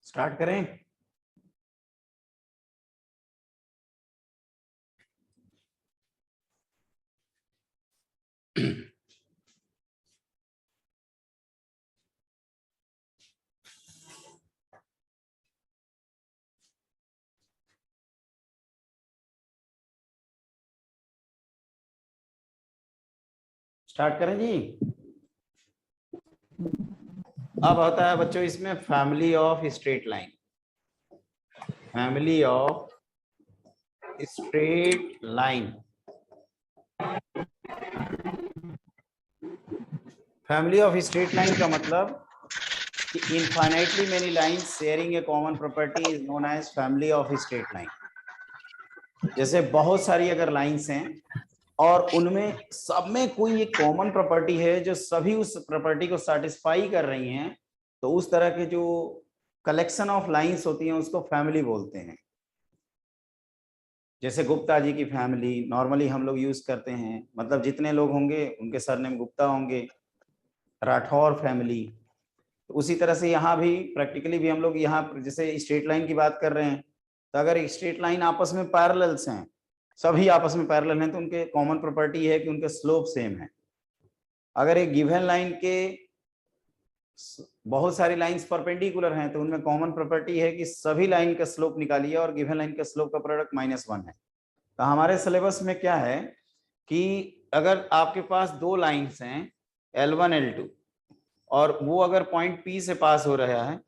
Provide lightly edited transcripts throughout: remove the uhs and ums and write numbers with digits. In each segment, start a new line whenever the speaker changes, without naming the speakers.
Start करें। Start करें जी। अब होता है बच्चों इसमें family of straight line. Family of straight line. Family of straight line का मतलब कि infinitely many lines sharing a common property is known as family of straight line. जैसे बहुत सारी अगर लाइंस हैं और उनमें सब में कोई एक कॉमन प्रॉपर्टी है जो सभी उस प्रॉपर्टी को सेटिस्फाई कर रही हैं, तो उस तरह के जो कलेक्शन ऑफ लाइंस होती हैं उसको फैमिली बोलते हैं। जैसे गुप्ता जी की फैमिली नॉर्मली हम लोग यूज करते हैं, मतलब जितने लोग होंगे उनके सरनेम गुप्ता होंगे। राठौर फैमिली। तो उसी तरह से यहाँ भी प्रैक्टिकली भी हम लोग यहाँ जैसे स्ट्रेट लाइन की बात कर रहे हैं, तो अगर स्ट्रेट लाइन आपस में पैरेलल्स हैं, सभी आपस में पैरेलल हैं, तो उनके कॉमन प्रॉपर्टी है कि उनके स्लोप सेम है। अगर एक गिवन लाइन के बहुत सारी लाइंस परपेंडिकुलर हैं तो उनमें कॉमन प्रॉपर्टी है कि सभी लाइन का स्लोप निकालिए और गिवन लाइन का स्लोप का प्रोडक्ट -1 है। तो हमारे सिलेबस में क्या है कि अगर आपके पास दो लाइंस हैं L1 L2 और वो अगर पॉइंट P से पास हो रहा है,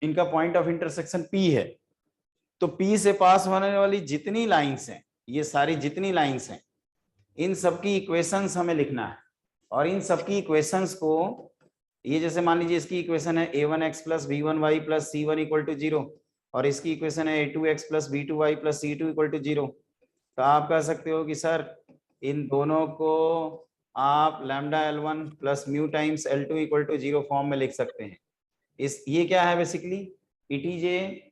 इनका पॉइंट ऑफ इंटरसेक्शन P है, तो P से पास होने वाली जितनी लाइंस हैं, ये सारी जितनी लाइंस हैं, इन सबकी इक्वेशंस हमें लिखना है। और इन सबकी इक्वेशंस को, ये जैसे मान लीजिए इसकी इक्वेशन है a1x plus b1y plus c1 equal to 0 और इसकी इक्वेशन है a2x plus b2y plus c2 equal to 0। तो आप कह सकते हो कि सर इन दोनों को आप lambda L1 plus mu times L2 equal to 0 form में लिख सकते हैं। ये क्या है basically, it is a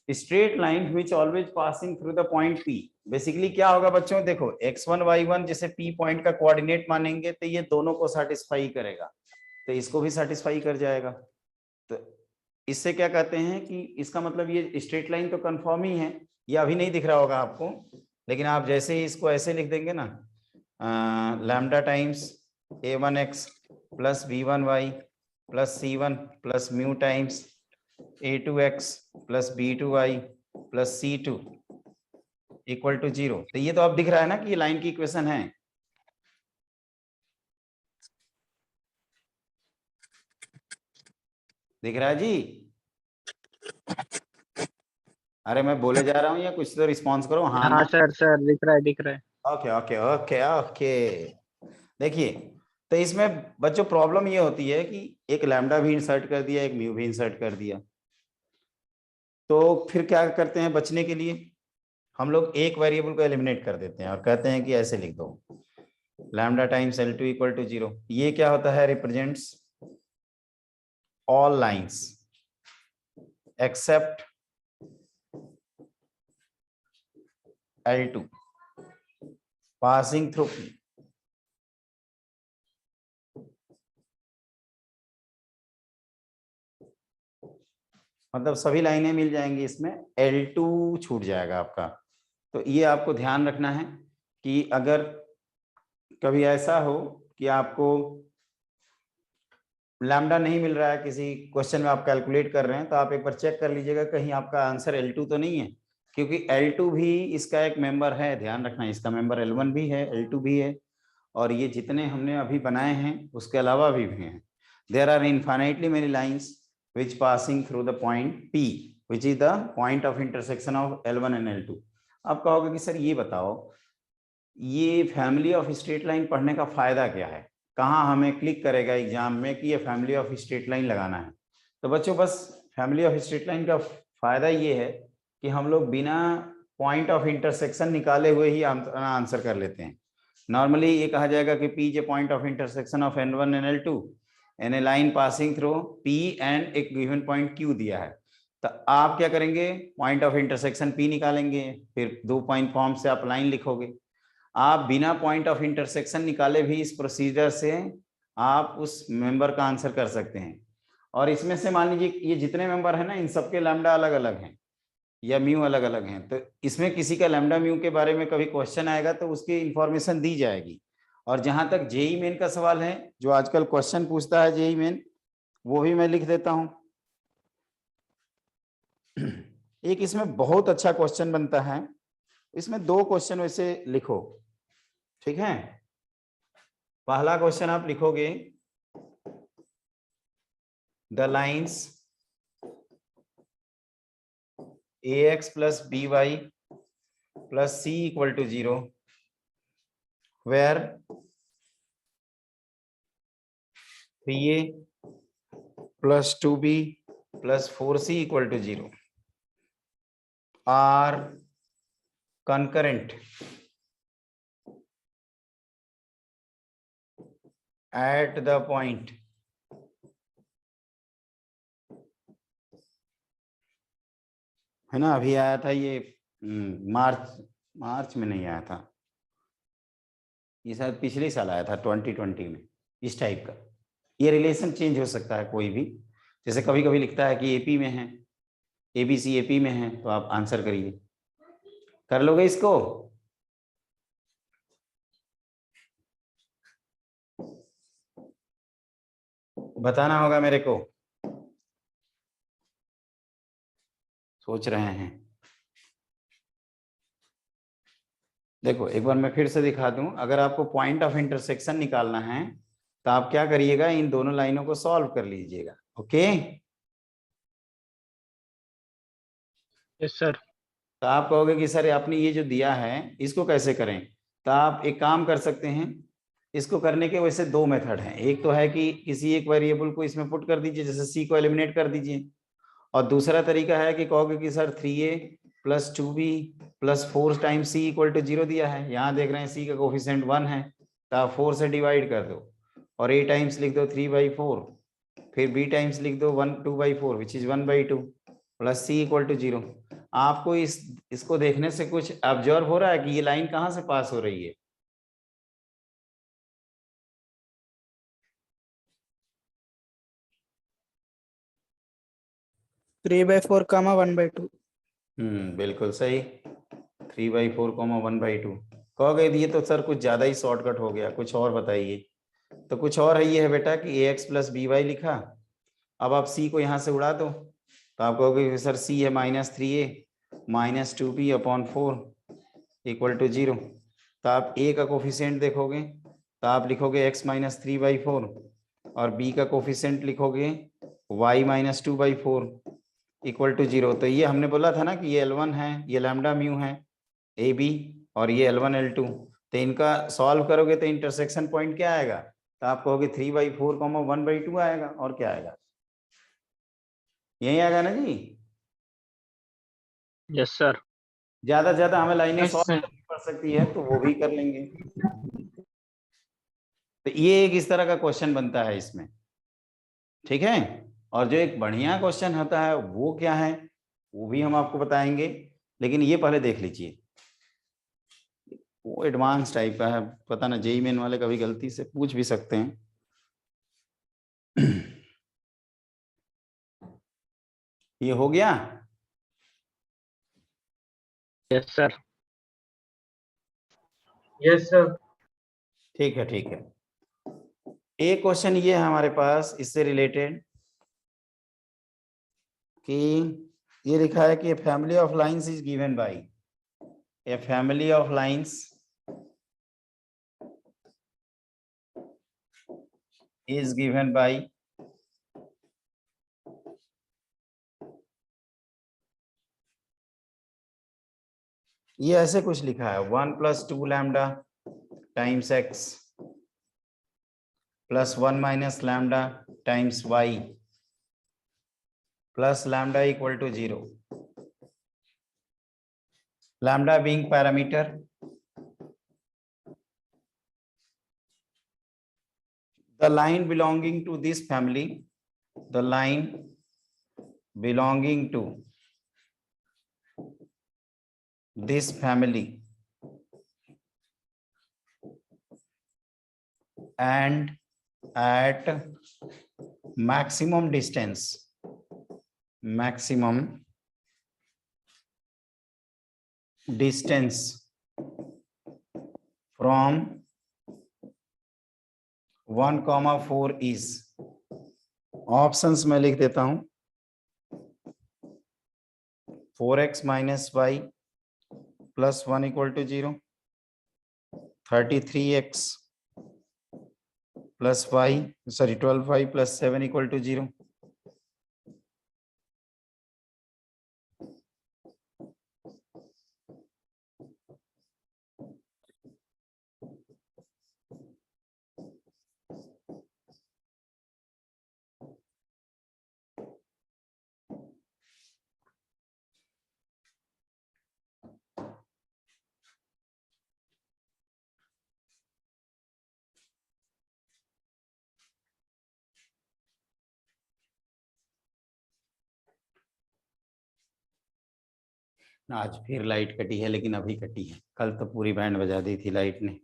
straight line which always passing through the point P। Basically क्या होगा बच्चों, देखो x1 y1 जैसे P पॉइंट का कोऑर्डिनेट मानेंगे तो ये दोनों को सेटिस्फाई करेगा, तो इसको भी सेटिस्फाई कर जाएगा। तो इससे क्या कहते हैं कि इसका मतलब ये स्ट्रेट लाइन तो कंफर्म ही है। ये अभी नहीं दिख रहा होगा आपको, लेकिन आप जैसे ही इसको ऐसे लिख देंगे ना, lambda times a1x plus b1y plus c1 plus mu times a2x plus b2y plus c2 equal to 0। तो ये तो अब दिख रहा है ना कि ये लाइन की इक्वेशन है। दिख रहा है जी? अरे मैं बोले जा रहा हूँ या कुछ तो रिस्पॉन्स करो। हाँ
हाँ सर सर दिख रहा है दिख रहा है।
Okay okay okay okay. देखिए, तो इसमें बच्चों प्रॉब्लम ये होती है कि एक लैम्डा भी इंसर्ट कर दिया, एक म्यू भी इंसर्ट कर दिया, तो फिर क्या करते हैं बचने के लिए, हम लोग एक वेरिएबल को एलिमिनेट कर देते हैं और कहते हैं कि ऐसे लिख दो lambda times L2 equal to 0। ये क्या होता है, represents all lines except L2 passing through P। मतलब सभी लाइनें मिल जाएंगी, इसमें L2 छूट जाएगा आपका। तो ये आपको ध्यान रखना है कि अगर कभी ऐसा हो कि आपको लैम्डा नहीं मिल रहा है, किसी क्वेश्चन में आप कैलकुलेट कर रहे हैं, तो आप एक बार चेक कर लीजिएगा कहीं आपका आंसर L2 तो नहीं है, क्योंकि L2 भी इसका एक मेंबर है। ध्यान रखना, इसका मेंबर L1 भी है, L2 भी है, और ये जितने हमने अभी बनाए हैं उसके अलावा भी हैं। There are infinitely many lines which passing through the point P which is the point of intersection of L1 and L2। आप कहोगे कि सर ये बताओ, ये फैमिली ऑफ स्ट्रेट लाइन पढ़ने का फायदा क्या है, कहाँ हमें क्लिक करेगा एग्जाम में कि ये फैमिली ऑफ स्ट्रेट लाइन लगाना है। तो बच्चों बस फैमिली ऑफ स्ट्रेट लाइन का फायदा ये है कि हम लोग बिना पॉइंट ऑफ इंटरसेक्शन निकाले हुए ही आंसर कर लेते हैं। नॉर्मली ये कहा जाएगा कि P is point of intersection of N1 and L2 and A line passing through P and एक गिवन पॉइंट Q दिया है। तो आप क्या करेंगे, पॉइंट ऑफ इंटरसेक्शन P निकालेंगे, फिर 2 पॉइंट फॉर्म से आप लाइन लिखोगे। आप बिना पॉइंट ऑफ इंटरसेक्शन निकाले भी इस प्रोसीजर से आप उस मेंबर का आंसर कर सकते हैं। और इसमें से मान लीजिए ये जितने मेंबर है ना, इन सबके लैम्डा अलग अलग हैं या म्यू अलग अलग हैं, तो इसमें किसी का लैम्डा म्यू के बारे में कभी क्वेश्चन आएगा तो उसकी इंफॉर्मेशन दी जाएगी। और जहां तक जेई मेन का सवाल है, जो आजकल क्वेश्चन पूछता है जेई मेन, वो भी मैं लिख देता हूं। एक इसमें बहुत अच्छा क्वेश्चन बनता है, इसमें 2 क्वेश्चन वैसे लिखो, ठीक है। पहला क्वेश्चन आप लिखोगे, the lines ax plus by plus c equal to 0 where 3a plus 2b plus 4c equal to 0 are concurrent at the point है ना। अभी आया था ये मार्च में नहीं आया था, ये शायद पिछले साल आया था 2020 में, इस टाइप का। ये रिलेशन चेंज हो सकता है कोई भी, जैसे कभी कभी लिखता है कि एपी में है, एबीसी एपी में है, तो आप आंसर करिए। कर लोगे इसको? बताना होगा मेरे को, सोच रहे हैं। देखो एक बार मैं फिर से दिखा दूं, अगर आपको पॉइंट ऑफ इंटरसेक्शन निकालना है तो आप क्या करिएगा, इन दोनों लाइनों को सॉल्व कर लीजिएगा। Okay,
yes sir.
तो आप कहोगे कि सर आपने ये जो दिया है इसको कैसे करें, तो आप एक काम कर सकते हैं। इसको करने के वैसे 2 मेथड हैं। एक तो है कि किसी एक वेरिएबल को इसमें पुट कर दीजिए, जैसे सी को एलिमिनेट कर दीजिए, और दूसरा तरीका है कि कहोगे कि sir 3a plus 2b plus 4 times C equal to 0 दिया है, यहाँ देख रहे हैं सी का कोफिशिएंट 1 है, तो आप 4 से डिवाइड कर दो और a टाइम्स लिख दो 3/4, फिर b टाइम्स लिख दो 2/4 which is 1/2 plus C equal to 0। आपको इसको देखने से कुछ ऑब्जर्व हो रहा है कि ये लाइन कहाँ से पास हो रही है?
Three by four comma 1/2।
बिल्कुल सही, 3/4 1/2। कहोगे ये तो सर कुछ ज्यादा ही शॉर्टकट हो गया, कुछ और बताइए। तो कुछ और है, ये है बेटा कि ax प्लस by लिखा, अब आप c को यहाँ से उड़ा दो, तो आप कहोगे सर c है -3a minus 2b upon 4 equal to 0। तो आप a का कोफिशिएंट देखोगे तो आप लिखोगे x माइनस 3/4 और b का कोफिशिएंट लिखोगे y माइनस 2/4 इक्वल टू 0। तो ये हमने बोला था ना कि ये L1 है, ये लैम्डा म्यू है ए बी, और ये L1 L2, तो इनका सॉल्व करोगे तो इंटरसेक्शन पॉइंट क्या आएगा, तो आप कहोगे 3/4 1/2 आएगा, और क्या आएगा, यही आएगा ना जी।
Yes sir.
ज्यादा से ज्यादा हमें लाइनें
यस
सॉल्व
सर।
करनी पड़ सकती है तो वो भी कर लेंगे। तो ये एक इस तरह का क्वेश्चन बनता है इसमें, ठीक है। और जो एक बढ़िया क्वेश्चन होता है वो क्या है, वो भी हम आपको बताएंगे, लेकिन ये पहले देख लीजिए। वो एडवांस टाइप का है, पता ना जेई मेन वाले कभी गलती से पूछ भी सकते हैं। ये हो गया?
Yes sir.
Yes sir.
ठीक है, ठीक है। एक क्वेश्चन ये है हमारे पास इससे रिलेटेड कि ये लिखा है कि family of lines is given by, a family of lines is given by ये ऐसे कुछ लिखा है 1 + 2 lambda times x plus 1 - lambda times y plus lambda equal to 0, lambda being parameter, the line belonging to this family, the line belonging to this family and at maximum distance from 1,4 is, options में लिख देता हूं 4x minus y plus 1 equal to 0, 33x plus y, sorry 12y plus 7 equal to 0, आज फिर light कटी है, लेकिन अभी कटी है, कल तो पूरी बैंड बजा दी थी लाइट ने।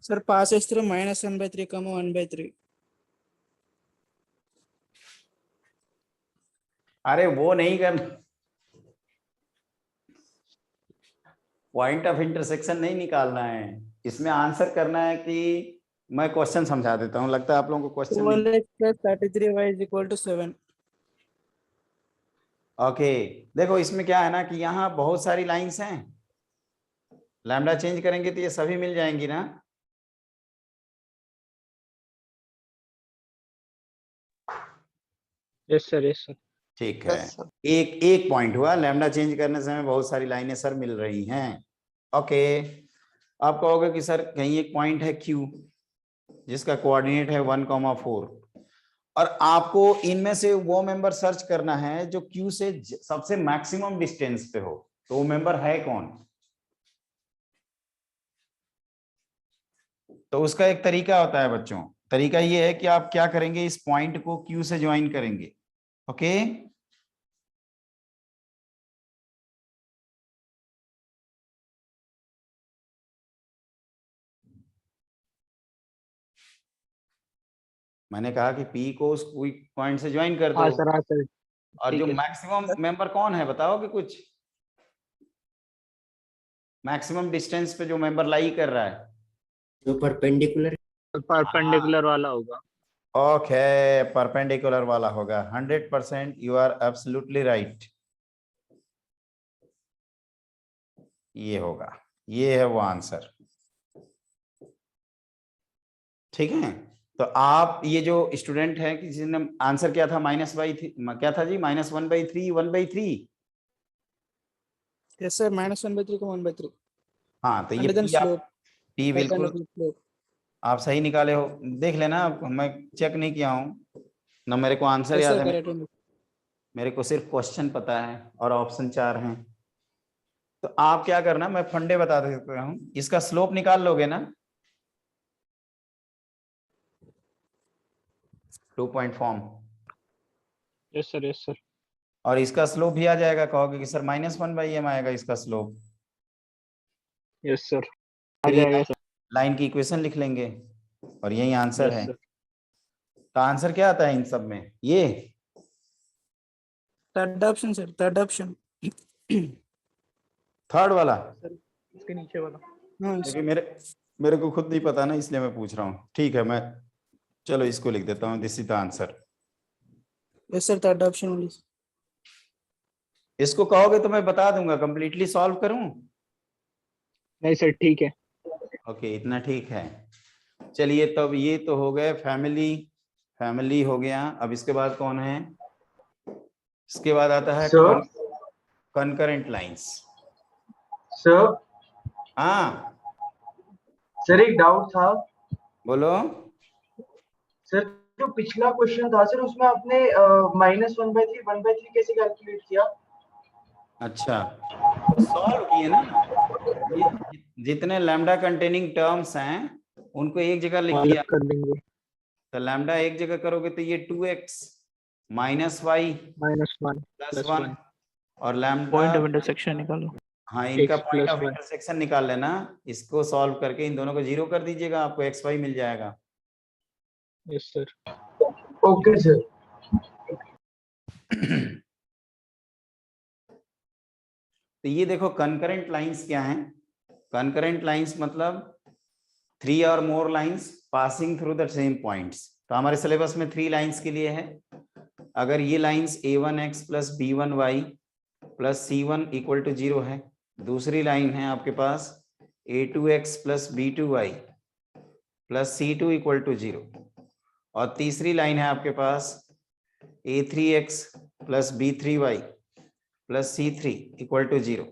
Sir, passes through minus 1/3, 1/3.
अरे वो नहीं कर, पॉइंट ऑफ इंटरसेक्शन नहीं निकालना है, इसमें आंसर करना है कि मैं क्वेश्चन समझा देता हूँ, लगता है आप लोगों को question
12x plus 33y is equal to 7.
Okay देखो इसमें क्या है ना कि यहाँ बहुत सारी लाइंस हैं, लैम्डा चेंज करेंगे तो ये सभी मिल जाएंगी ना।
Yes sir, yes sir.
ठीक है, एक पॉइंट हुआ, लैम्डा चेंज करने से हमें बहुत सारी लाइनें सर मिल रही हैं। ओके आप कहोगे कि सर कहीं एक पॉइंट है Q जिसका कोऑर्डिनेट है 1,4 और आपको इनमें से वो मेंबर सर्च करना है जो Q से सबसे मैक्सिमम डिस्टेंस पे हो, तो वो मेंबर है कौन। तो उसका एक तरीका होता है बच्चों, तरीका ये है कि आप क्या करेंगे, इस पॉइंट को Q से ज्वाइन करेंगे। ओके मैंने कहा कि P को उस पॉइंट से ज्वाइन कर
हाँ
दो।
सर, हाँ सर।
और जो
ठीक है।
मैक्सिमम मेंबर कौन है बताओगे कुछ, मैक्सिमम डिस्टेंस पे जो मेंबर लाई कर रहा है,
जो परपेंडिकुलर
परपेंडिकुलर वाला होगा।
ओके परपेंडिकुलर वाला होगा। 100% यू आर एब्सोल्युटली राइट, ये होगा, ये है वो आंसर। ठीक है, तो आप ये जो स्टूडेंट है किसी ने आंसर क्या था, क्या था जी, -1/3 1/3।
Yes sir, minus 1/3, 1/3.
हाँ तो ये
And then slope.
P बिल्कुल
Slope.
आप सही निकाले हो, देख लेना, मैं चेक नहीं किया हूँ ना, मेरे को आंसर
Yes
याद
sir,
है,
correct.
मेरे को सिर्फ क्वेश्चन पता है और ऑप्शन 4 हैं। तो आप क्या करना, मैं फंडे बता देता हूँ, इसका स्लोप निकाल लोगे ना 2 point form,
yes sir, yes sir.
और इसका स्लोप भी आ जाएगा, कहोगे कि सर -1/m आएगा इसका स्लोप,
यस सर, आ
फिर ये
जाएगा सर।
लाइन की इक्वेशन लिख लेंगे और यही आंसर
यस
है।
सर।
तो आंसर क्या आता है इन सब में, ये
Third option sir, third option.
Third वाला,
इसके नीचे वाला।
हाँ
क्योंकि मेरे को खुद नहीं पता ना, इसलिए मैं पूछ रहा हूँ। ठीक है, मैं चलो इसको लिख देता हूँ, this is the answer.
yes sir, third option only.
इसको कहोगे तो मैं बता दूंगा, कंप्लीटली सॉल्व करूं?
नहीं सर ठीक है।
ओके, इतना ठीक है। चलिए, तब ये तो हो गए फैमिली हो गया। अब इसके बाद कौन है? इसके बाद आता है
सर
कनकरेंट लाइंस।
सर
हाँ
सर एक डाउट था
बोलो।
सर। जो पिछला क्वेश्चन था सर, उसमें आपने -1/3 कैसे कैलकुलेट किया?
अच्छा, सॉल्व किए ना। जितने लैम्डा कंटेनिंग टर्म्स हैं उनको एक जगह लिख दिया।
अलग कर देंगे।
तो लैम्डा एक जगह करोगे तो ये 2x -y
-1
+
+1
1 और लैम्डा,
पॉइंट ऑफ इंटरसेक्शन निकालो।
हाँ इनका
x
पॉइंट ऑफ
+ 1
इंटरसेक्शन निकाल लेना। इसको सॉल्व करके इन दोनों को 0 कर दीजिएगा, आपको xy मिल जाएगा।
Yes sir.
Okay sir.
तो ये देखो कनकरेंट लाइंस क्या हैं। कनकरेंट लाइंस मतलब 3 और more lines passing through the same points. तो हमारे सिलेबस में 3 लाइंस के लिए है। अगर ये लाइंस a1x + b1y + c1 = 0 है, दूसरी लाइन है आपके पास a2x + b2y + c2 = 0, और तीसरी लाइन है आपके पास a3x + b3y + c3 = 0।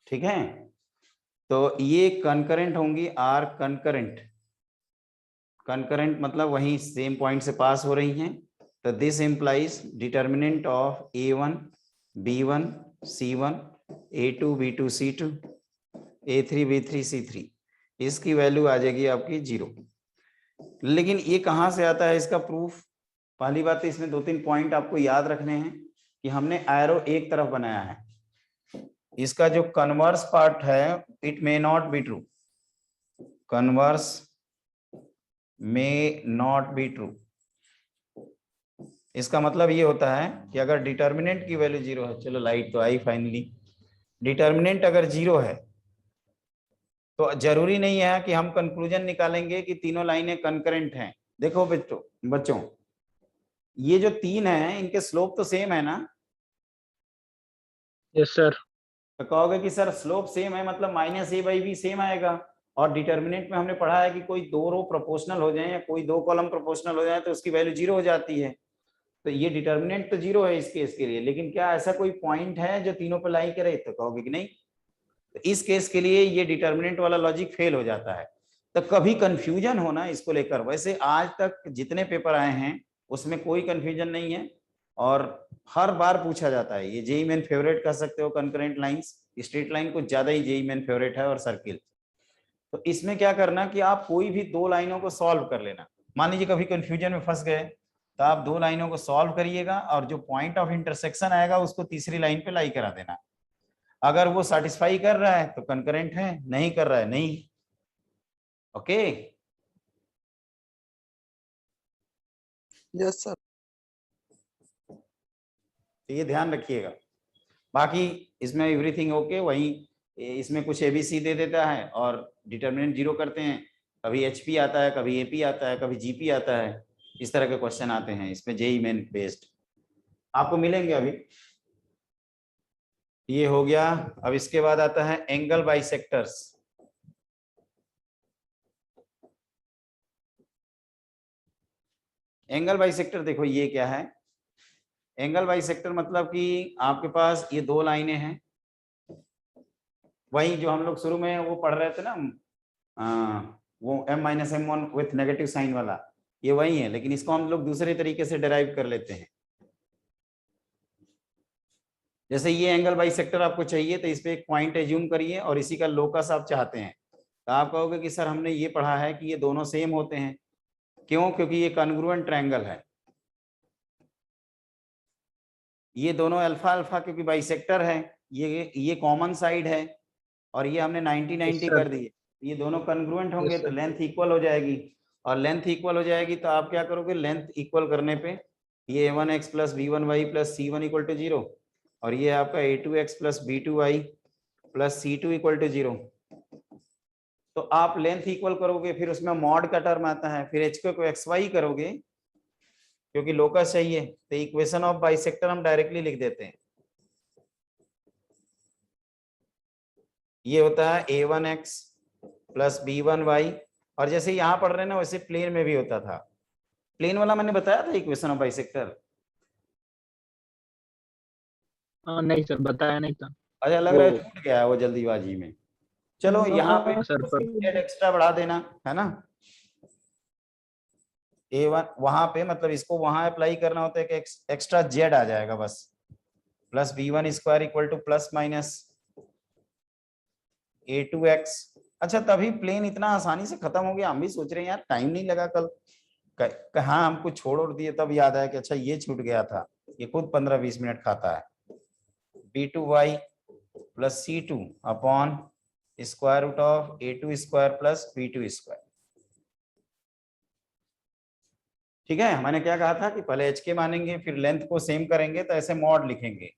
ठीक है, तो ये कनकरेंट होंगी, आर कनकरेंट। कनकरेंट मतलब वही सेम पॉइंट से पास हो रही हैं। तो this implies determinant of a1 b1 c1 a2 b2 c2 a3 b3 c3, इसकी वैल्यू आ जाएगी आपकी 0। लेकिन ये कहाँ से आता है इसका प्रूफ? पहली बात तो इसमें 2-3 पॉइंट आपको याद रखने हैं कि हमने एरो एक तरफ बनाया है। इसका जो कन्वर्स पार्ट है it may not be true, converse may not be true. इसका मतलब ये होता है कि अगर डिटर्मिनेंट की वैल्यू 0 है, चलो लाइट तो आई फाइनली, डिटर्मिनेंट अगर 0 है तो जरूरी नहीं है कि हम कंक्लूजन निकालेंगे कि तीनों लाइनें कनकरेंट हैं। देखो बच्चों ये जो 3 है इनके स्लोप तो सेम है ना?
Yes sir.
तो कहोगे कि सर स्लोप सेम है मतलब -a/b सेम आएगा, और डिटर्मिनेंट में हमने पढ़ा है कि कोई 2 रो प्रोपोर्शनल हो जाए या कोई 2 कॉलम प्रोपोर्शनल हो जाए तो उसकी वैल्यू 0 हो जाती है। तो ये डिटर्मिनेंट तो 0 है इस केस के लिए, लेकिन क्या ऐसा कोई पॉइंट है जो तीनों पे लाई करे? तो कहोगे कि नहीं। तो इस केस के लिए ये डिटर्मिनेंट वाला लॉजिक फेल हो जाता है। तो कभी कंफ्यूजन होना इसको लेकर, वैसे आज तक जितने पेपर आए हैं उसमें कोई कंफ्यूजन नहीं है और हर बार पूछा जाता है। ये जेईई मेन फेवरेट कह सकते हो कनकरेंट लाइंस, स्ट्रेट लाइन कुछ ज्यादा ही जेईई मेन फेवरेट है, और सर्किल। तो इसमें क्या करना कि आप कोई भी 2 लाइनों को सॉल्व कर लेना। मान लीजिए कभी कंफ्यूजन में फंस गए तो आप 2 लाइनों को सॉल्व करिएगा और जो पॉइंट ऑफ इंटरसेक्शन आएगा उसको तीसरी लाइन पे लाई करा देना। अगर वो सेटिस्फाई कर रहा है तो कनकरेंट है, नहीं कर रहा है नहीं। Okay
yes sir.
तो ये ध्यान रखिएगा। बाकी इसमें एवरीथिंग ओके। वहीं इसमें कुछ एबीसी दे देता है और डिटर्मिनेंट 0 करते हैं। कभी एचपी आता है, कभी एपी आता है, कभी जीपी आता है। इस तरह के क्वेश्चन आते हैं इसमें जेईई मेन बेस्ड, आपको मिलेंगे अभी। ये हो गया। अब इसके बाद आता है एंगल बाइसेक्टर्स। एंगल बाइसेक्टर देखो ये क्या है। एंगल बाइसेक्टर मतलब कि आपके पास ये 2 लाइनें हैं, वही जो हम लोग शुरू में वो पढ़ रहे थे ना, वो m-m1 विथ नेगेटिव साइन वाला, ये वही है, लेकिन इसको हम लोग दूसरे तरीके से डिराइव कर लेते हैं। जैसे ये एंगल बाइसेक्टर आपको चाहिए तो इस पे एक पॉइंट एज्यूम करिए और इसी का लोकस आप चाहते हैं, तो आप कहोगे कि सर हमने ये पढ़ा है कि ये दोनों सेम होते हैं। क्यों? क्योंकि ये कॉन्ग्रुएंट ट्रायंगल है। ये दोनों अल्फा अल्फा क्योंकि बाइसेक्टर है, ये कॉमन साइड है और ये हमने 90-90 कर दिए। ये दोनों कॉन्ग्रुएंट होंगे तो लेंथ इक्वल हो जाएगी, और लेंथ इक्वल हो जाएगी तो आप क्या करोगे, लेंथ इक्वल करने पे ये a1x + b1y + c1 = 0, और ये आपका a2x + b2y + c2 = 0। तो आप लेंथ इक्वल करोगे, फिर उसमें मॉड का टर्म आता है, फिर h को xy करोगे क्योंकि लोकस चाहिए, तो इक्वेशन ऑफ बाइसेक्टर हम डायरेक्टली लिख देते हैं। ये होता है a1x प्लस b1y, और जैसे यहाँ पढ़ रहे हैं ना वैसे प्लेन में भी होता था। प्लेन वाला मैंने बताया था इक्वेशन ऑफ बाइसेक्टर।
नहीं सर, बताया नहीं था।
अच्छा, लग रहा है
वो
छूट गया है वो जल्दीबाजी में। चलो यहाँ पे
सर पर
z एक्स्ट्रा बढ़ा देना है ना, a1 वहां पे, मतलब इसको वहां अप्लाई करना होता है कि एक्स्ट्रा z आ जाएगा बस, plus b1 square equal to plus minus a2x। अच्छा, तभी प्लेन इतना आसानी से खत्म हो गया। हम भी सोच रहे हैं यार टाइम नहीं लगा कल, कहाँ हमको छोड़ और दिए, तब याद आया कि अच्छा ये छूट गया था। ये खुद 15-20 मिनट खाता है। b2y plus c2 upon square root of a2 square plus b2 square. ठीक है, मैंने क्या कहा था कि पहले h के मानेंगे, फिर लेंथ को सेम करेंगे तो ऐसे मॉड लिखेंगे,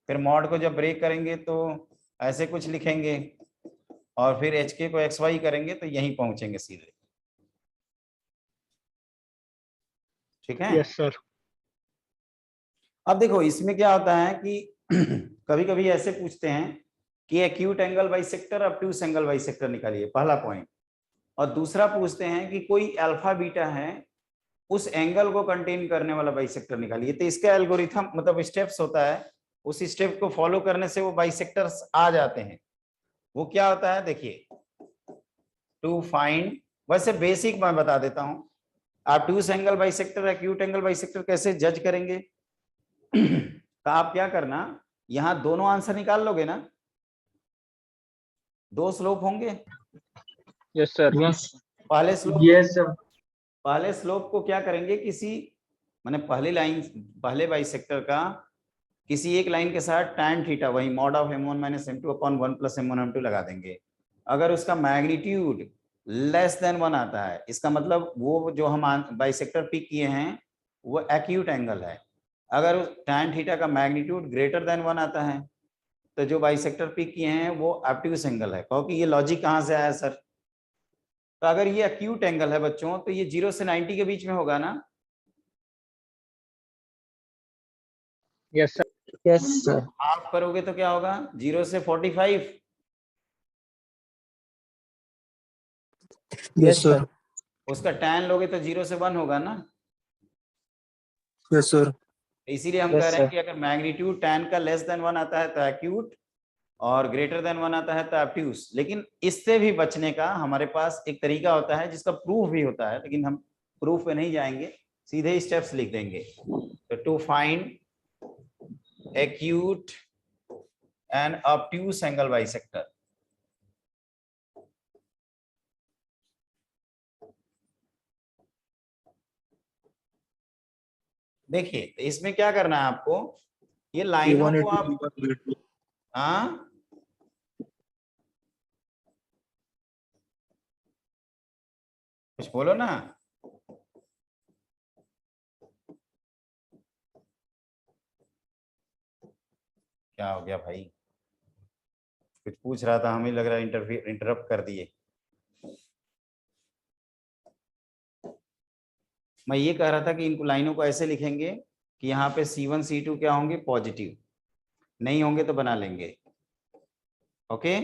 फिर मॉड को जब ब्रेक करेंगे तो ऐसे कुछ लिखेंगे, और फिर एच के को एक्स वाई करेंगे तो यहीं पहुंचेंगे सीधे। ठीक है,
यस सर।
अब देखो इसमें क्या होता है कि कभी कभी ऐसे पूछते हैं कि acute angle bisector, obtuse angle bisector निकालिए, पहला पॉइंट। और दूसरा पूछते हैं कि कोई अल्फा बीटा है, उस एंगल को कंटेन करने वाला बाइसेक्टर निकालिए। तो इसका एल्गोरिथम मतलब स्टेप्स होता है, उस स्टेप को फॉलो करने से वो बाइसेक्टर्स आ जाते हैं। वो क्या होता है देखिए, टू फाइंड, वैसे बेसिक मैं बता देता हूं, obtuse angle bisector, acute angle bisector कैसे जज करेंगे। तो आप क्या करना, यहां दोनों आंसर निकाल लोगे ना, दो स्लोप होंगे।
Yes sir.
पहले स्लोप,
यस सर।
पहले स्लोप को क्या करेंगे, किसी माने पहली लाइन, पहले बाइसेक्टर का किसी एक लाइन के साथ tan थीटा, वही mod of m1 minus m2 upon 1 plus m1 m2 लगा देंगे। अगर उसका मैग्नीट्यूड लेस देन 1 आता है, इसका मतलब वो जो हम बाइसेक्टर पिक किए हैं वो एक्यूट एंगल है। अगर tan थीटा का मैग्नीट्यूड ग्रेटर देन 1 आता है तो जो बाइसेक्टर पिक किए हैं वो ऑब्ट्यूस एंगल है। क्योंकि ये लॉजिक कहाँ से आया सर, तो अगर ये एक्यूट एंगल है बच्चों तो ये 0 से 90 के बीच में होगा ना।
Yes sir.
Yes, sir.
आप करोगे तो क्या होगा, 0 से 45।
Yes, sir.
उसका tan लोगे तो 0 से 1 होगा ना।
Yes, sir.
इसीलिए हम
Yes,
कह रहे हैं
sir.
कि अगर मैग्नीट्यूड tan का लेस देन 1 आता है तो एक्यूट, और ग्रेटर देन 1 आता है तो ऑब्ट्यूस। लेकिन इससे भी बचने का हमारे पास एक तरीका होता है जिसका प्रूफ भी होता है, लेकिन हम प्रूफ पे नहीं जाएंगे, सीधे स्टेप्स लिख देंगे। तो to find acute and obtuse angle bisector, देखिए तो इसमें क्या करना है आपको, ये लाइनों को आप, हाँ कुछ बोलो ना। क्या हो गया भाई, कुछ पूछ रहा था, हमें लग रहा है इंटरप्ट कर दिए। मैं ये कह रहा था कि इन लाइनों को ऐसे लिखेंगे कि यहाँ पे C1 C2 क्या होंगे, पॉजिटिव, नहीं होंगे तो बना लेंगे। ओके,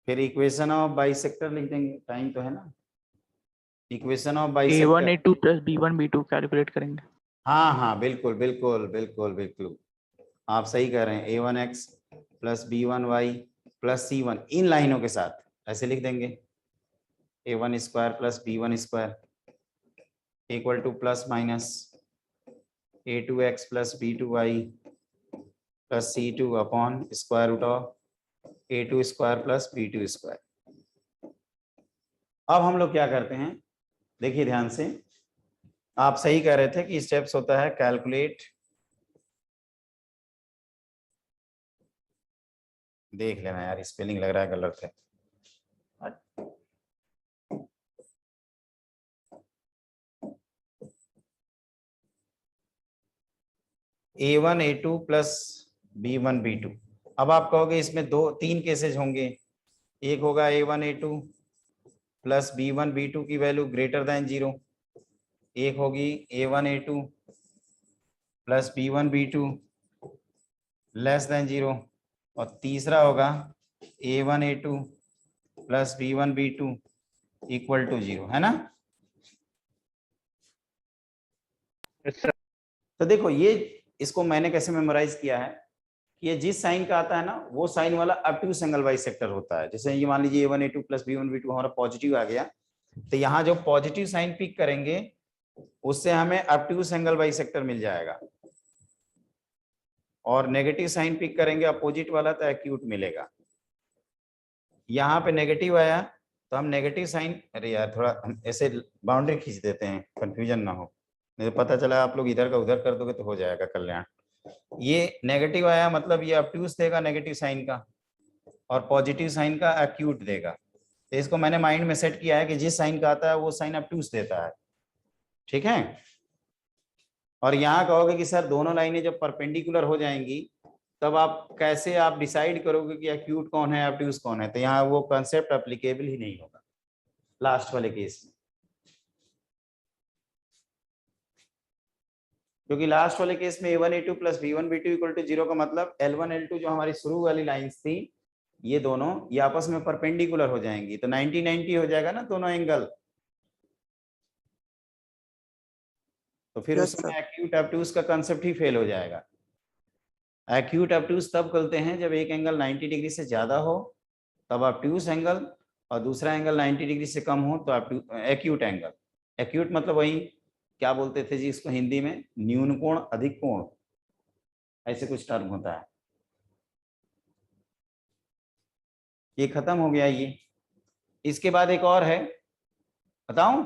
फिर इक्वेशन ऑफ बाइसेक्टर लिख देंगे, टाइम तो है ना। Equation of
A1
bisector,
A2 plus B1 B2 calculate करेंगे।
हाँ हाँ बिल्कुल बिल्कुल बिल्कुल बिल्कुल, आप सही कह रहे हैं। A1x plus B1y plus C1 इन लाइनों के साथ ऐसे लिख देंगे, A1 square plus B1 square equal to plus minus A2x plus B2y plus C2 upon square root of A2 square plus B2 square. अब हम लोग क्या करते हैं, देखिए ध्यान से, आप सही कह रहे थे कि स्टेप्स होता है कैलकुलेट, देख लेना यार स्पेलिंग लग रहा है गलत है। A1 A2 plus B1 B2। अब आप कहोगे इसमें तीन केसेज होंगे, एक होगा A1 A2 plus B1 B2 की वैल्यू ग्रेटर देन 0, एक होगी A1 A2 plus B1 B2 less than 0 और तीसरा होगा A1 A2 plus B1 B2 equal to 0, है ना।
Yes sir.
तो देखो ये इसको मैंने कैसे मेमोराइज किया है कि ये जिस साइन का आता है ना वो साइन वाला ऑब्ट्यूज एंगल बाइसेक्टर होता है। जैसे ये मान लीजिए A1 A2 plus B1 B2 हमारा पॉजिटिव आ गया, तो यहाँ जो पॉजिटिव साइन पिक करेंगे उससे हमें ऑब्ट्यूज एंगल बाइसेक्टर मिल जाएगा, और नेगेटिव साइन पिक करेंगे अपोजिट वाला तो एक्यूट मिलेगा। यहाँ पे नेगेटिव आया तो हम नेगेटिव साइन, अरे यार थोड़ा हम ऐसे बाउंड्री खींच देते हैं कंफ्यूजन ना हो, नहीं तो पता चला आप लोग इधर का उधर कर दोगे तो हो जाएगा कल्याण। ये नेगेटिव आया मतलब ये ऑब्ट्यूज देगा नेगेटिव साइन का, और पॉजिटिव साइन का एक्यूट देगा। तो इसको मैंने माइंड में सेट किया है कि जिस साइन का आता है वो साइन ऑब्ट्यूज देता है, ठीक है। और यहाँ कहोगे कि सर दोनों लाइनें जब परपेंडिकुलर हो जाएंगी तब आप कैसे आप डिसाइड करोगे कि एक्यूट कौन है ऑब्ट्यूज कौन है, तो यहाँ वो कंसेप्ट एप्लीकेबल ही नहीं होगा लास्ट वाले केस में, क्योंकि लास्ट वाले केस में A1 A2 plus B1 B2 equal to 0 का मतलब L1 L2 जो हमारी शुरू वाली लाइंस थी ये दोनों ये आपस में परपेंडिकुलर हो जाएंगी, तो 90-90 हो जाएगा ना दोनों एंगल। तो फिर
Yes,
उसमें
sir.
एक्यूट ऑब्ट्यूज का कंसेप्ट ही फेल हो जाएगा। एक्यूट ऑब्ट्यूज तब करते हैं जब एक एंगल 90 डिग्री से ज्यादा हो तब ऑब्ट्यूज एंगल, और दूसरा एंगल 90 डिग्री से कम हो तो एक्यूट एंगल। एक्यूट मतलब वही क्या बोलते थे जी इसको हिंदी में, न्यून कोण अधिक कोण, ऐसे कुछ टर्म होता है। ये खत्म हो गया ये। इसके बाद एक और है, बताऊं?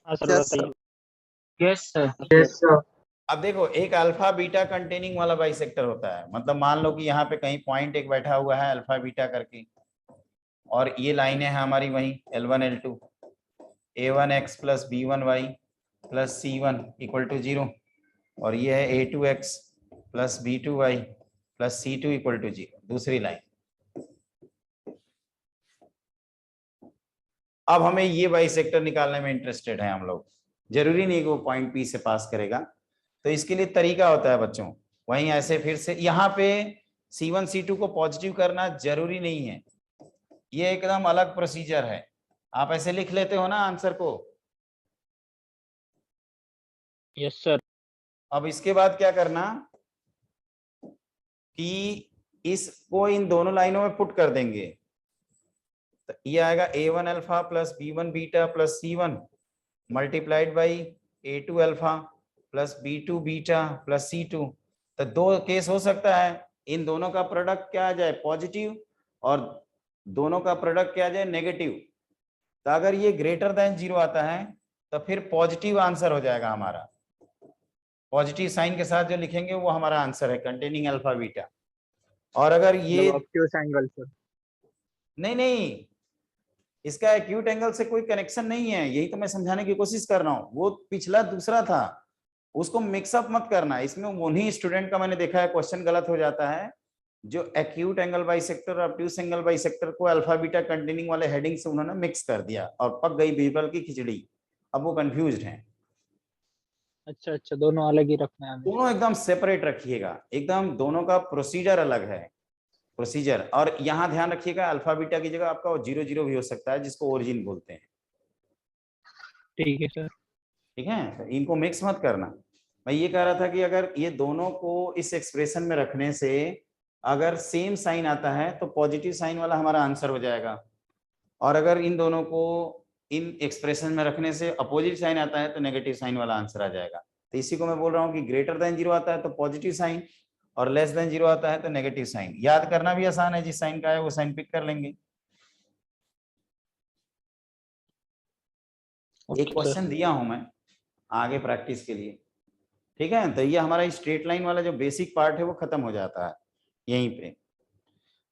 हाँ सर
Yes, sir.
बताइए।
Yes sir.
Yes sir.
अब देखो एक अल्फा बीटा कंटेनिंग वाला बाइसेक्टर होता है, मतलब मान लो कि यहाँ पे कहीं पॉइंट एक बैठा हुआ है अल्फा बीटा करके, और ये लाइनें हैं हमारी वही L1 L2, A1x plus B1y plus C1 equal to 0, और ये है A2x plus B2y plus C2 equal to 0, दूसरी लाइन। अब हमें ये बाइसेक्टर निकालने में इंटरेस्टेड है हम लोग, जरूरी नहीं कि वो पॉइंट P से पास करेगा, तो इसके लिए तरीका होता है बच्चों, वहीं ऐसे फिर से यहाँ पे C1 C2 को पॉजिटिव करना जरूरी नहीं है, ये एकदम अलग प्रोसीजर है। आप ऐसे लिख लेते हो ना आंसर को।
Yes sir.
अब इसके बाद क्या करना कि इसको इन दोनों लाइनों में पुट कर देंगे, तो ये आएगा A1 alpha plus B1 beta plus C1 multiplied by A2 alpha plus B2 beta plus C2। तो दो केस हो सकता है, इन दोनों का प्रोडक्ट क्या आ जाए पॉजिटिव, और दोनों का प्रोडक्ट क्या आ जाए नेगेटिव। तो अगर ये ग्रेटर देन 0 आता है तो फिर पॉजिटिव आंसर हो जाएगा हमारा, पॉजिटिव साइन के साथ जो लिखेंगे वो हमारा आंसर है कंटेनिंग अल्फा बीटा। और अगर ये
ऑब्ट्यूज एंगल सर।
नहीं नहीं, इसका एक्यूट एंगल से कोई कनेक्शन नहीं है, यही तो मैं समझाने की कोशिश कर रहा हूँ। वो पिछला दूसरा था, उसको मिक्सअप मत करना। इसमें उन्हीं स्टूडेंट का मैंने देखा है क्वेश्चन गलत हो जाता है, जो एक्यूट एंगल बाइसेक्टर और ऑब्ट्यूज एंगल बाइसेक्टर को अल्फा बीटा कंटेनिंग वाले हेडिंग से उन्होंने मिक्स कर दिया और पक गई बीरबल की खिचड़ी। अब वो कंफ्यूज्ड हैं।
अच्छा अच्छा, दोनों अलग ही रखना है हमें।
दोनों एकदम सेपरेट रखिएगा, एकदम दोनों का प्रोसीजर अलग है, प्रोसीजर। और यहाँ ध्यान रखिएगा अल्फा बीटा की जगह आपका 0 0 भी हो सकता है जिसको ओरिजिन बोलते हैं,
ठीक है सर।
ठीक है। तो इनको मिक्स मत करना। मैं ये कह रहा था कि अगर ये दोनों को इस एक्सप्रेशन में रखने से अगर सेम साइन आता है तो पॉजिटिव साइन वाला हमारा आंसर हो जाएगा, और अगर इन दोनों को इन एक्सप्रेशन में रखने से अपोजिट साइन आता है तो नेगेटिव साइन वाला आंसर आ जाएगा। तो इसी को मैं बोल रहा हूँ कि ग्रेटर देन 0 आता है तो पॉजिटिव साइन, और लेस देन 0 आता है तो नेगेटिव साइन। याद करना भी आसान है, जिस साइन का है वो साइन पिक कर लेंगे। एक क्वेश्चन दिया हूं मैं आगे प्रैक्टिस के लिए, ठीक है। तो ये हमारा स्ट्रेट लाइन वाला जो बेसिक पार्ट है वो खत्म हो जाता है यहीं पे।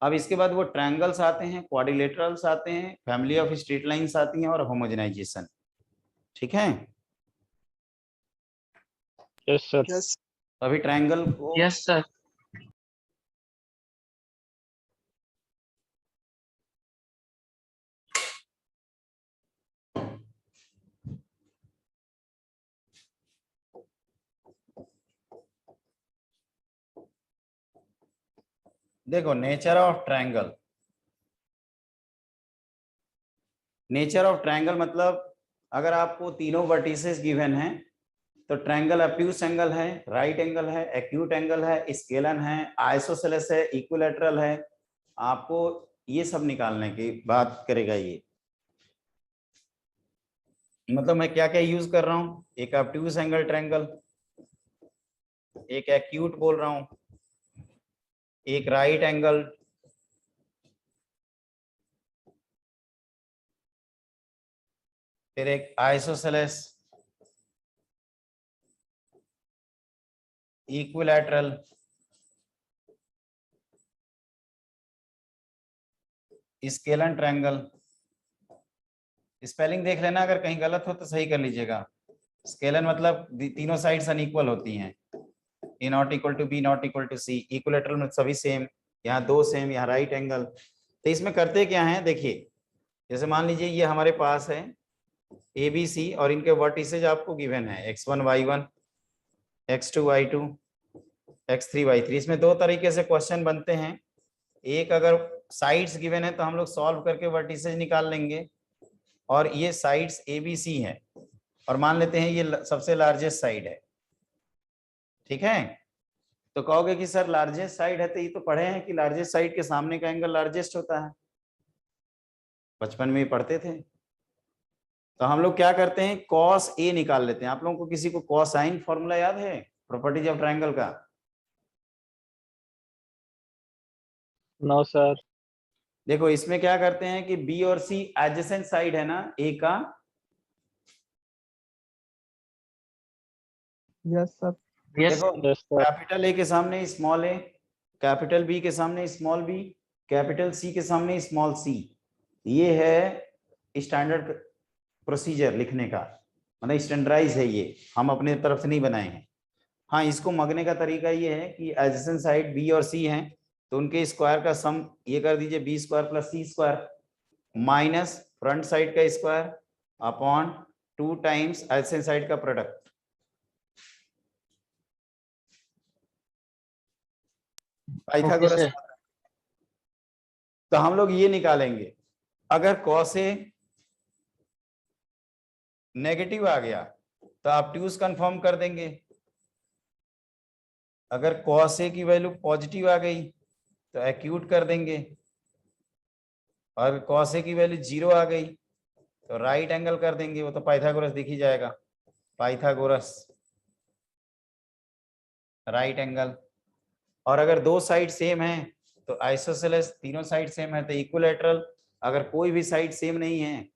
अब इसके बाद वो ट्रायंगल्स आते हैं, क्वाड्रिलेटरल्स आते हैं, फैमिली ऑफ स्ट्रेट लाइंस आती हैं, और होमोजेनाइजेशन, ठीक है।
Yes sir.
Yes.
अभी ट्रायंगल को
यस सर।
देखो nature of triangle, nature of triangle मतलब अगर आपको तीनों वर्टिसेस गिवन हैं तो ट्रायंगल ऑब्ट्यूज एंगल है, राइट एंगल है, एक्यूट एंगल है, स्केलन है, आइसोसेलेस है, इक्विलैटरल है, आपको ये सब निकालने की बात करेगा ये। मतलब मैं क्या क्या यूज कर रहा हूं, एक ऑब्ट्यूज एंगल ट्रायंगल, एक एक्यूट बोल रहा हूं, एक राइट एंगल, फिर एक isosceles, equilateral, scalene triangle. Spelling देख लेना, अगर कहीं गलत हो तो सही कर लीजिएगा। स्केलन मतलब तीनों साइड्स अनइक्वल होती हैं, a not equal to b not equal to c. Equilateral में सभी सेम, यहाँ दो सेम, यहाँ राइट एंगल। तो इसमें करते क्या है देखिए, जैसे मान लीजिए ये हमारे पास है ए बी सी और इनके वर्टिसेज आपको गिवन है x1 y1, x2 y2, x3 y3। इसमें दो तरीके से क्वेश्चन बनते हैं, एक अगर साइड्स गिवन है तो हम लोग सॉल्व करके वर्टिसेज निकाल लेंगे, और ये साइड्स ए बी सी है और मान लेते हैं ये सबसे लार्जेस्ट साइड है, ठीक है। तो कहोगे कि सर लार्जेस्ट साइड है, तो ये तो पढ़े हैं कि लार्जेस्ट साइड के सामने का एंगल लार्जेस्ट होता है, बचपन में ही पढ़ते थे। तो हम लोग क्या करते हैं, कॉस ए निकाल लेते हैं। आप लोगों को किसी को कॉसाइन फॉर्मूला याद है प्रॉपर्टीज ऑफ ट्रायंगल का?
No sir.
देखो इसमें क्या करते हैं कि बी और सी एडजेसेंट साइड है ना ए का,
यस सर।
देखो
यस सर।
कैपिटल ए के सामने स्मॉल ए, कैपिटल बी के सामने स्मॉल बी, कैपिटल सी के सामने स्मॉल सी। ये है स्टैंडर्ड प्रोसीजर लिखने का, मतलब स्टैंडर्डाइज है ये, हम अपने तरफ से नहीं बनाए हैं। हाँ, इसको मगने का तरीका ये है कि एडजेसेंट साइड बी और सी हैं तो उनके स्क्वायर का सम ये कर दीजिए, बी स्क्वायर प्लस सी स्क्वायर माइनस फ्रंट साइड का square upon 2 times adjacent side का प्रोडक्ट। पाइथागोरस। तो हम लोग ये निकालेंगे, अगर कॉस ए नेगेटिव आ गया तो ऑब्ट्यूज कंफर्म कर देंगे, अगर कॉस ए की वैल्यू पॉजिटिव आ गई तो एक्यूट कर देंगे, और कॉस ए की वैल्यू 0 आ गई तो राइट एंगल कर देंगे। वो तो पाइथागोरस दिख ही जाएगा, पाइथागोरस राइट एंगल। और अगर दो साइड सेम है तो आइसोसेलेस, तीनों साइड सेम है तो इक्विलैटरल। अगर कोई भी साइड सेम नहीं है,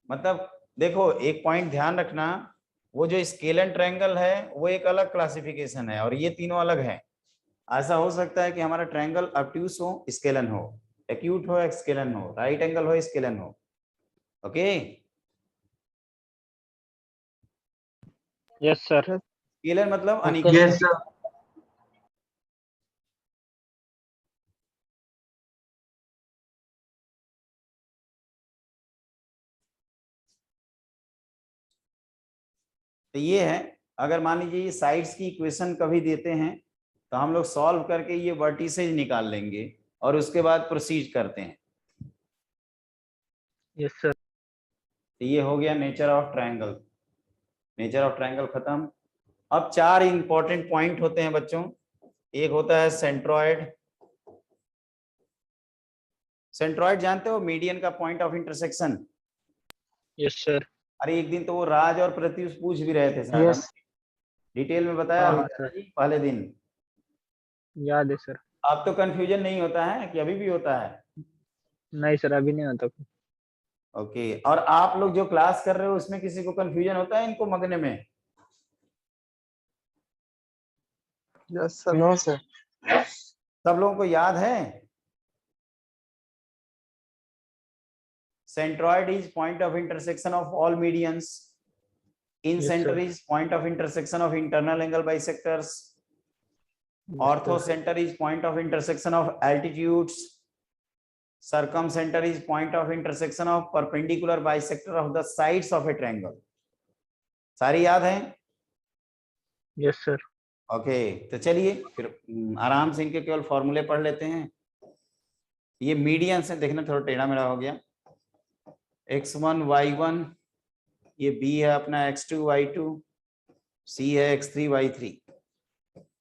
मतलब देखो एक पॉइंट ध्यान रखना, वो जो स्केलन ट्रायंगल है वो एक अलग क्लासिफिकेशन है और ये तीनों अलग है। ऐसा हो सकता है कि हमारा ट्रायंगल ऑब्ट्यूज हो, स्केलन हो, एक्यूट हो, स्केलन हो, राइट एंगल हो, स्केलन हो। Okay,
yes sir.
स्केलन मतलब
Okay.
अनइक्वल।
Yes sir.
तो ये है, अगर मान लीजिए ये साइड्स की इक्वेशन कभी देते हैं तो हम लोग सॉल्व करके ये वर्टिसेज निकाल लेंगे और उसके बाद प्रोसीड करते हैं।
Yes sir.
तो ये हो गया nature of triangle. Nature of triangle खत्म। अब 4 इंपॉर्टेंट पॉइंट होते हैं बच्चों। एक होता है सेंट्रॉइड। सेंट्रॉइड जानते हो, मीडियन का point of intersection.
Yes sir.
अरे एक दिन तो वो राज और प्रत्युष पूछ भी रहे थे शायद,
यस।
हमने डिटेल में बताया
हाँ,
होगा जी पहले दिन।
याद है सर।
अब तो कंफ्यूजन नहीं होता है कि अभी भी होता है?
नहीं सर, अभी नहीं होता।
ओके, और आप लोग जो क्लास कर रहे हो उसमें किसी को कंफ्यूजन होता है इनको मगने में?
Yes sir.
No sir.
सब लोगों को याद है? Centroid is point of intersection of all medians. Incenter is point of intersection of internal angle bisectors. Orthocenter is point of intersection of altitudes. Circumcenter is point of intersection of perpendicular bisector of the sides of a triangle. सारी याद है?
Yes sir.
Okay, तो चलिए फिर आराम से इनके केवल फॉर्मूले पढ़ लेते हैं। ये मीडियन से देखना, थोड़ा टेढ़ा मेढ़ा हो गया। x1 y1, ये b है अपना x2 y2, c है x3 y3।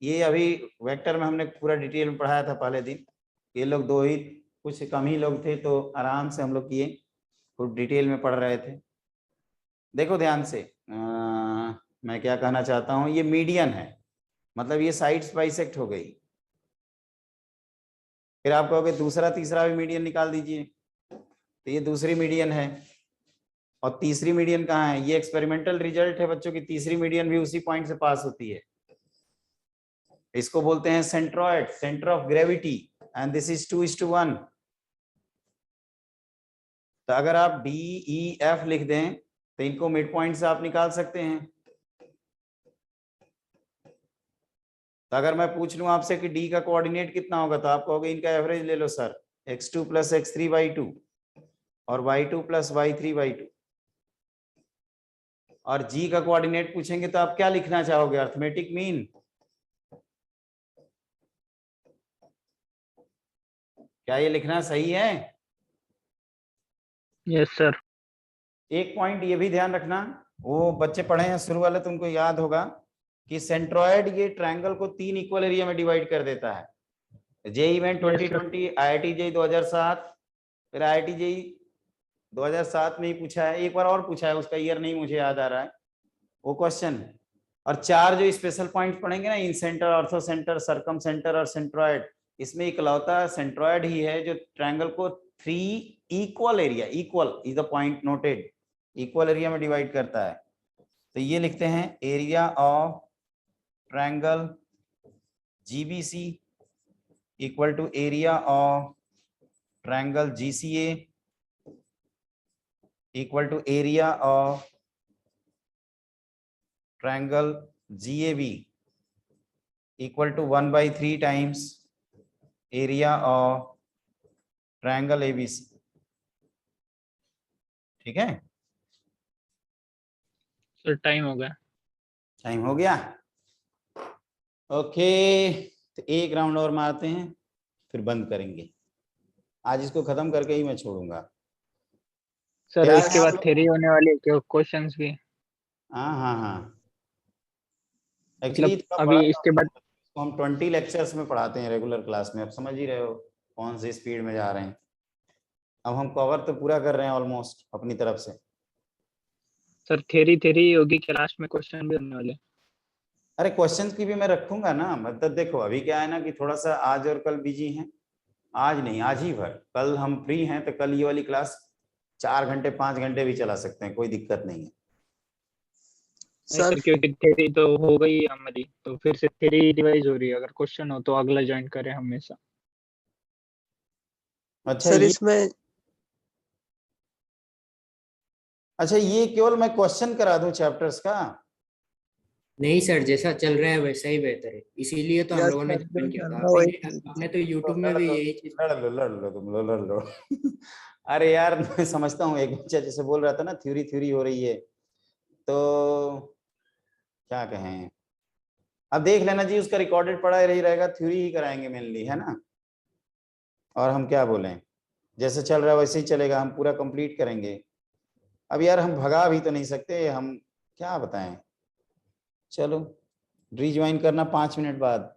ये अभी वेक्टर में हमने पूरा डिटेल में पढ़ाया था पहले दिन। ये लोग दो ही, कुछ कम ही लोग थे, तो आराम से हम लोग किए, खूब डिटेल में पढ़ रहे थे। देखो ध्यान से, मैं क्या कहना चाहता हूँ, ये मीडियन है, मतलब ये साइड्स बाइसेक्ट हो गई। फिर आप कहोगे दूसरा तीसरा भी मीडियन निकाल दीजिए, तो ये दूसरी मीडियन है। और तीसरी मीडियन कहाँ है? ये एक्सपेरिमेंटल रिजल्ट है बच्चों की, तीसरी मीडियन भी उसी पॉइंट से पास होती है। इसको बोलते हैं centroid, centre of gravity, and this is 2:1। तो अगर आप डी ई एफ लिख दें तो इनको मिड पॉइंट से आप निकाल सकते हैं। तो अगर मैं पूछ लूं आपसे कि डी का कोऑर्डिनेट कितना होगा, तो आप कहोगे इनका एवरेज ले लो सर, x2 + x3/2 और y2 + y3/2। और जी का कोऑर्डिनेट पूछेंगे तो आप क्या लिखना चाहोगे? Arithmetic mean. क्या ये लिखना सही है?
Yes sir.
एक पॉइंट ये भी ध्यान रखना, वो बच्चे पढ़े हैं शुरू वाले, तुमको याद होगा कि सेंट्रोइड ये ट्रायंगल को 3 इक्वल एरिया में डिवाइड कर देता है। जेईई में 2020, आईआईटी जेईई 2007, फिर आईआईटी जेईई 2007 में ही पूछा है, एक बार और पूछा है, उसका ईयर नहीं मुझे याद आ रहा है वो क्वेश्चन। और 4 जो स्पेशल पॉइंट पढ़ेंगे ना, incenter, orthocenter, circumcenter और सेंट्रोइड, इसमें इकलौता सेंट्रोइड ही है जो ट्रायंगल को 3 equal area, equal is the point noted, equal area में डिवाइड करता है। तो ये लिखते हैं area of triangle GBC equal to area of triangle GCA equal to area of triangle GAB equal to 1/3 times area of triangle ABC. ठीक है,
sir time हो गया।
टाइम हो गया। ओके, तो एक राउंड और मारते हैं, फिर बंद करेंगे। आज इसको खत्म करके ही मैं छोड़ूंगा।
सर
तैयार
इसके
हैं आप
बाद
लोग?
थ्योरी होने वाली है, क्वेश्चंस भी।
हाँ हाँ हाँ,
मतलब
एक्चुअली
अभी इसके बाद
हम 20 लेक्चर्स में पढ़ाते हैं रेगुलर क्लास में, आप समझ ही रहे हो कौन सी स्पीड में जा रहे हैं। अब हम कवर तो पूरा कर रहे हैं ऑलमोस्ट अपनी तरफ से।
सर थ्योरी होगी कि लास्ट में क्वेश्चन भी होने वाले?
अरे क्वेश्चंस की भी मैं रखूंगा ना, मतलब देखो अभी क्या है ना कि थोड़ा सा आज और कल बिजी हैं, आज नहीं, आज ही भर, कल हम फ्री हैं, तो कल ये वाली क्लास 4 घंटे 5 घंटे भी चला सकते हैं, कोई दिक्कत नहीं है।
नहीं सर, क्योंकि थ्योरी तो हो गई है हमारी, तो फिर से थ्योरी रिवाइज हो रही है। अगर क्वेश्चन हो तो अगला ज्वाइन करें हमेशा।
अच्छा
सर
ये,
इसमें
अच्छा ये केवल मैं क्वेश्चन करा दूं चैप्टर्स का?
नहीं सर, जैसा चल रहा है वैसा ही बेहतर है, इसीलिए तो हम
यस
लोगों ने
सर,
ज्वाइन
जो
किया
चल
था।
रहा वही ठीक है
आपने
सर।
तो यूट्यूब में भी यही चीज।
लड़ लो तुम लोग, लड़ लो। अरे यार मैं समझता हूँ, एक बच्चा जैसे बोल रहा था ना थ्योरी थ्योरी हो रही है, तो क्या कहें, अब देख लेना जी, उसका रिकॉर्डेड पढ़ा ही रहेगा, थ्योरी ही कराएंगे मेनली, है ना। और हम क्या बोलें, जैसे चल रहा है वैसे ही चलेगा, हम पूरा कंप्लीट करेंगे। अब यार हम भगा भी तो नहीं सकते, हम क्या बताएं। चलो, रीज्वाइन करना 5 मिनट बाद।